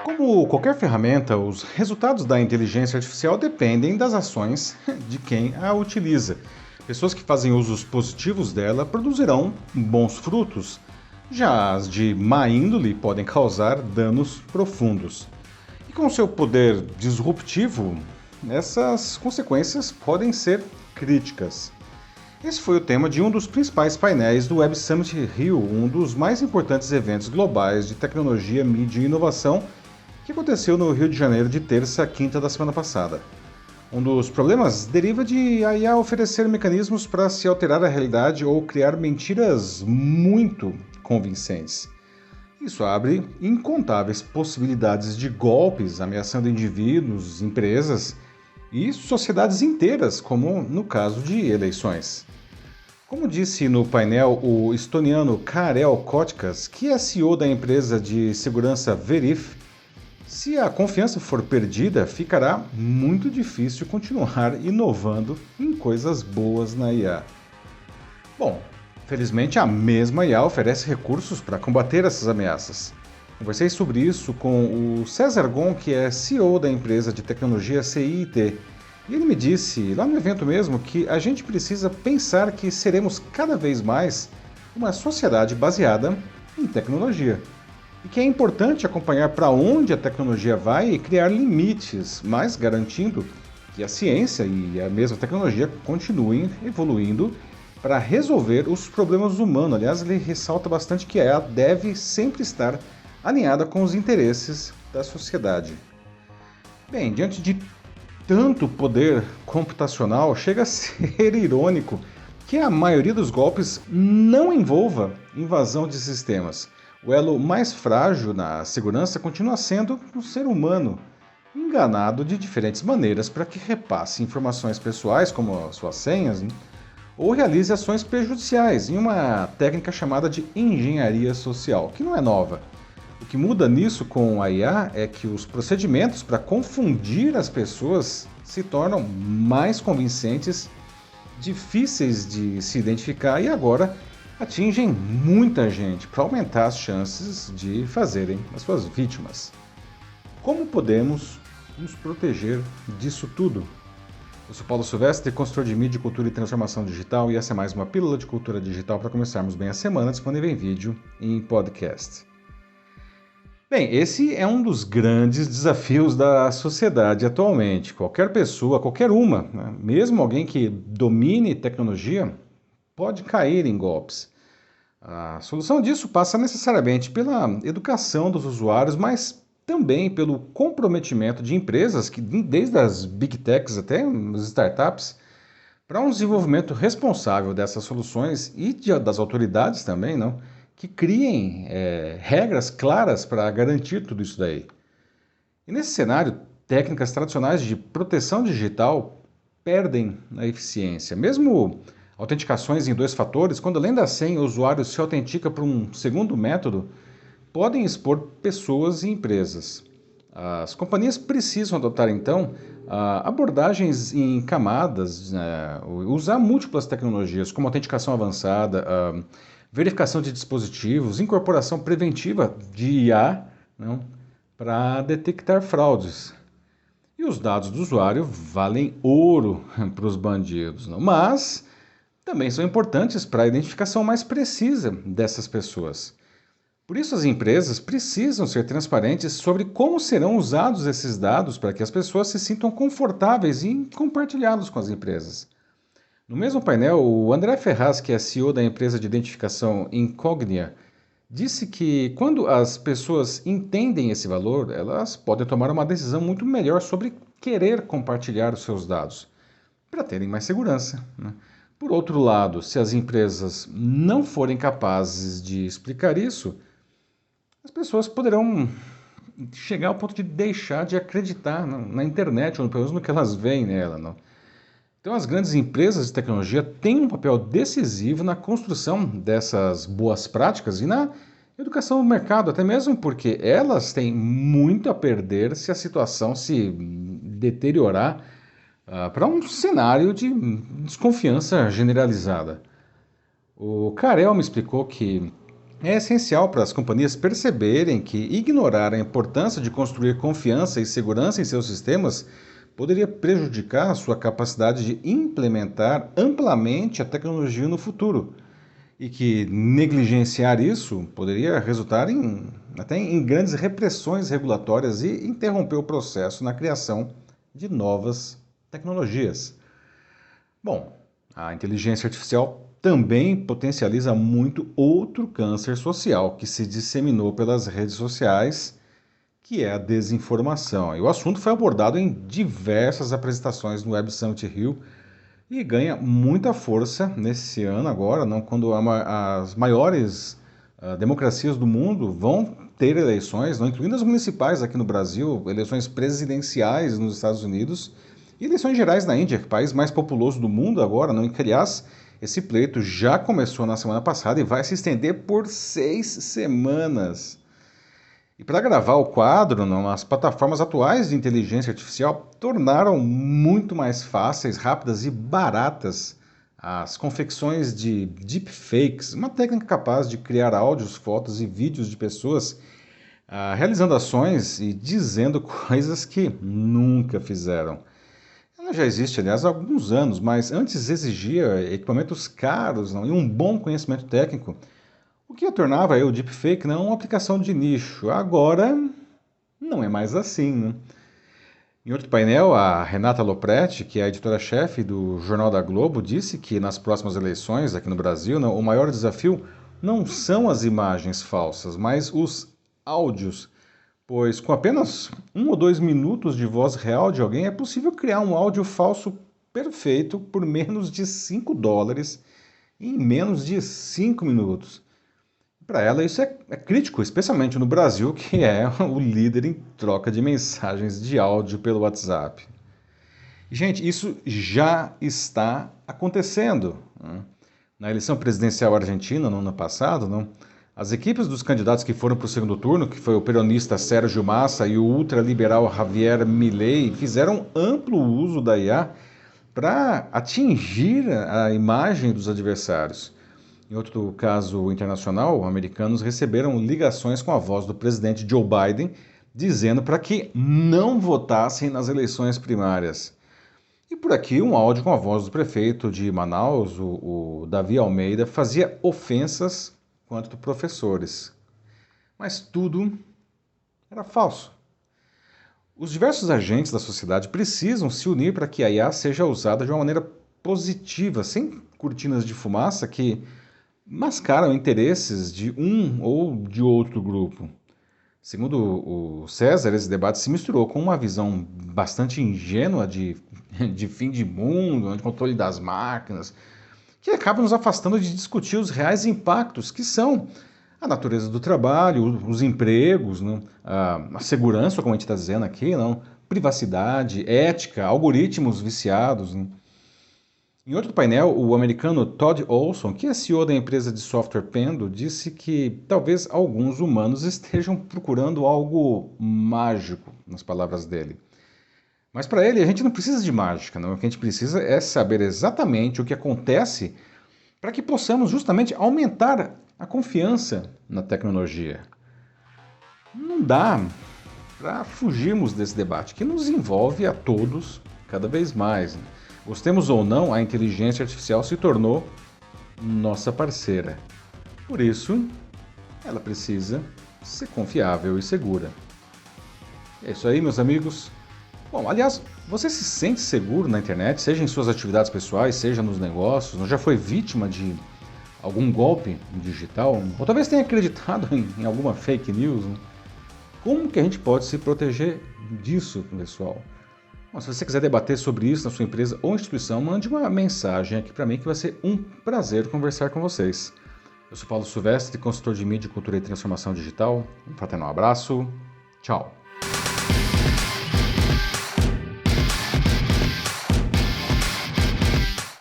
Como qualquer ferramenta, os resultados da inteligência artificial dependem das ações de quem a utiliza. Pessoas que fazem usos positivos dela produzirão bons frutos, já as de má índole podem causar danos profundos. E com seu poder disruptivo, essas consequências podem ser críticas. Esse foi o tema de um dos principais painéis do Web Summit Rio, um dos mais importantes eventos globais de tecnologia, mídia e inovação que aconteceu no Rio de Janeiro de terça a quinta da semana passada. Um dos problemas deriva de a IA oferecer mecanismos para se alterar a realidade ou criar mentiras muito convincentes. Isso abre incontáveis possibilidades de golpes ameaçando indivíduos, empresas e sociedades inteiras, como no caso de eleições. Como disse no painel o estoniano Karel Kotkas, que é CEO da empresa de segurança Veriff, se a confiança for perdida, ficará muito difícil continuar inovando em coisas boas na IA. Bom, felizmente a mesma IA oferece recursos para combater essas ameaças. Conversei sobre isso com o César Gon, que é CEO da empresa de tecnologia CIT, e ele me disse, lá no evento mesmo, que a gente precisa pensar que seremos cada vez mais uma sociedade baseada em tecnologia. E que é importante acompanhar para onde a tecnologia vai e criar limites, mas garantindo que a ciência e a mesma tecnologia continuem evoluindo para resolver os problemas humanos. Aliás, ele ressalta bastante que ela deve sempre estar alinhada com os interesses da sociedade. Bem, diante de tanto poder computacional, chega a ser irônico que a maioria dos golpes não envolva invasão de sistemas. O elo mais frágil na segurança continua sendo o ser humano, enganado de diferentes maneiras para que repasse informações pessoais, como as suas senhas, ou realize ações prejudiciais em uma técnica chamada de engenharia social, que não é nova. O que muda nisso com a IA é que os procedimentos para confundir as pessoas se tornam mais convincentes, difíceis de se identificar e agora atingem muita gente para aumentar as chances de fazerem as suas vítimas. Como podemos nos proteger disso tudo? Eu sou Paulo Silvestre, consultor de mídia, cultura e transformação digital, e essa é mais uma pílula de cultura digital para começarmos bem a semana, disponível em vídeo e em podcast. Bem, esse é um dos grandes desafios da sociedade atualmente. Qualquer pessoa, qualquer uma, né? Mesmo alguém que domine tecnologia, pode cair em golpes. A solução disso passa necessariamente pela educação dos usuários, mas também pelo comprometimento de empresas, que desde as big techs até as startups, para um desenvolvimento responsável dessas soluções e das autoridades também, não, que criem regras claras para garantir tudo isso daí. E nesse cenário, técnicas tradicionais de proteção digital perdem a eficiência. Mesmo autenticações em 2 fatores, quando além da senha o usuário se autentica por um segundo método, podem expor pessoas e empresas. As companhias precisam adotar, então, abordagens em camadas, usar múltiplas tecnologias, como autenticação avançada, verificação de dispositivos, incorporação preventiva de IA, para detectar fraudes. E os dados do usuário valem ouro para os bandidos, não? Mas também são importantes para a identificação mais precisa dessas pessoas. Por isso, as empresas precisam ser transparentes sobre como serão usados esses dados para que as pessoas se sintam confortáveis em compartilhá-los com as empresas. No mesmo painel, o André Ferraz, que é CEO da empresa de identificação Incognia, disse que quando as pessoas entendem esse valor, elas podem tomar uma decisão muito melhor sobre querer compartilhar os seus dados, para terem mais segurança, né? Por outro lado, se as empresas não forem capazes de explicar isso, as pessoas poderão chegar ao ponto de deixar de acreditar na internet, ou pelo menos no que elas veem nela, não? Então, as grandes empresas de tecnologia têm um papel decisivo na construção dessas boas práticas e na educação do mercado, até mesmo porque elas têm muito a perder se a situação se deteriorar para um cenário de desconfiança generalizada. O Karel me explicou que É essencial para as companhias perceberem que ignorar a importância de construir confiança e segurança em seus sistemas poderia prejudicar a sua capacidade de implementar amplamente a tecnologia no futuro, e que negligenciar isso poderia resultar até em grandes repressões regulatórias e interromper o processo na criação de novas tecnologias. Bom, a inteligência artificial também potencializa muito outro câncer social que se disseminou pelas redes sociais, que é a desinformação. E o assunto foi abordado em diversas apresentações no Web Summit Rio e ganha muita força nesse ano agora, não, quando as maiores democracias do mundo vão ter eleições, não, incluindo as municipais aqui no Brasil, eleições presidenciais nos Estados Unidos e eleições gerais na Índia, que é o país mais populoso do mundo agora, não, e que, aliás, esse pleito já começou na semana passada e vai se estender por 6 semanas. E para gravar o quadro, não, as plataformas atuais de inteligência artificial tornaram muito mais fáceis, rápidas e baratas as confecções de deepfakes, uma técnica capaz de criar áudios, fotos e vídeos de pessoas realizando ações e dizendo coisas que nunca fizeram. Ela já existe, aliás, há alguns anos, mas antes exigia equipamentos caros, não, e um bom conhecimento técnico, o que a tornava o deepfake, não, uma aplicação de nicho. Agora não é mais assim, né? Em outro painel, a Renata Lopretti, que é a editora-chefe do Jornal da Globo, disse que nas próximas eleições aqui no Brasil, o maior desafio não são as imagens falsas, mas os áudios, pois com apenas 1 ou 2 minutos de voz real de alguém é possível criar um áudio falso perfeito por menos de $5 em menos de 5 minutos. Para ela, isso é crítico, especialmente no Brasil, que é o líder em troca de mensagens de áudio pelo WhatsApp. Gente, isso já está acontecendo, né? Na eleição presidencial argentina, no ano passado, não, as equipes dos candidatos que foram para o segundo turno, que foi o peronista Sérgio Massa e o ultraliberal Javier Milei, fizeram amplo uso da IA para atingir a imagem dos adversários. Em outro caso internacional, americanos receberam ligações com a voz do presidente Joe Biden dizendo para que não votassem nas eleições primárias. E por aqui, um áudio com a voz do prefeito de Manaus, o Davi Almeida, fazia ofensas contra professores. Mas tudo era falso. Os diversos agentes da sociedade precisam se unir para que a IA seja usada de uma maneira positiva, sem cortinas de fumaça que mascaram interesses de um ou de outro grupo. Segundo o César, esse debate se misturou com uma visão bastante ingênua de fim de mundo, de controle das máquinas, que acaba nos afastando de discutir os reais impactos, que são a natureza do trabalho, os empregos, não? A segurança, como a gente está dizendo aqui, não? Privacidade, ética, algoritmos viciados. Não? Em outro painel, o americano Todd Olson, que é CEO da empresa de software Pendo, disse que talvez alguns humanos estejam procurando algo mágico, nas palavras dele. Mas para ele, a gente não precisa de mágica, não. O que a gente precisa é saber exatamente o que acontece para que possamos justamente aumentar a confiança na tecnologia. Não dá para fugirmos desse debate, que nos envolve a todos cada vez mais. Gostemos ou não, a inteligência artificial se tornou nossa parceira. Por isso, ela precisa ser confiável e segura. É isso aí, meus amigos. Bom, aliás, você se sente seguro na internet, seja em suas atividades pessoais, seja nos negócios? Não já foi vítima de algum golpe digital? Ou talvez tenha acreditado em alguma fake news? Né? Como que a gente pode se proteger disso, pessoal? Bom, se você quiser debater sobre isso na sua empresa ou instituição, mande uma mensagem aqui para mim que vai ser um prazer conversar com vocês. Eu sou Paulo Silvestre, consultor de mídia, cultura e transformação digital. Um fraternal abraço. Tchau.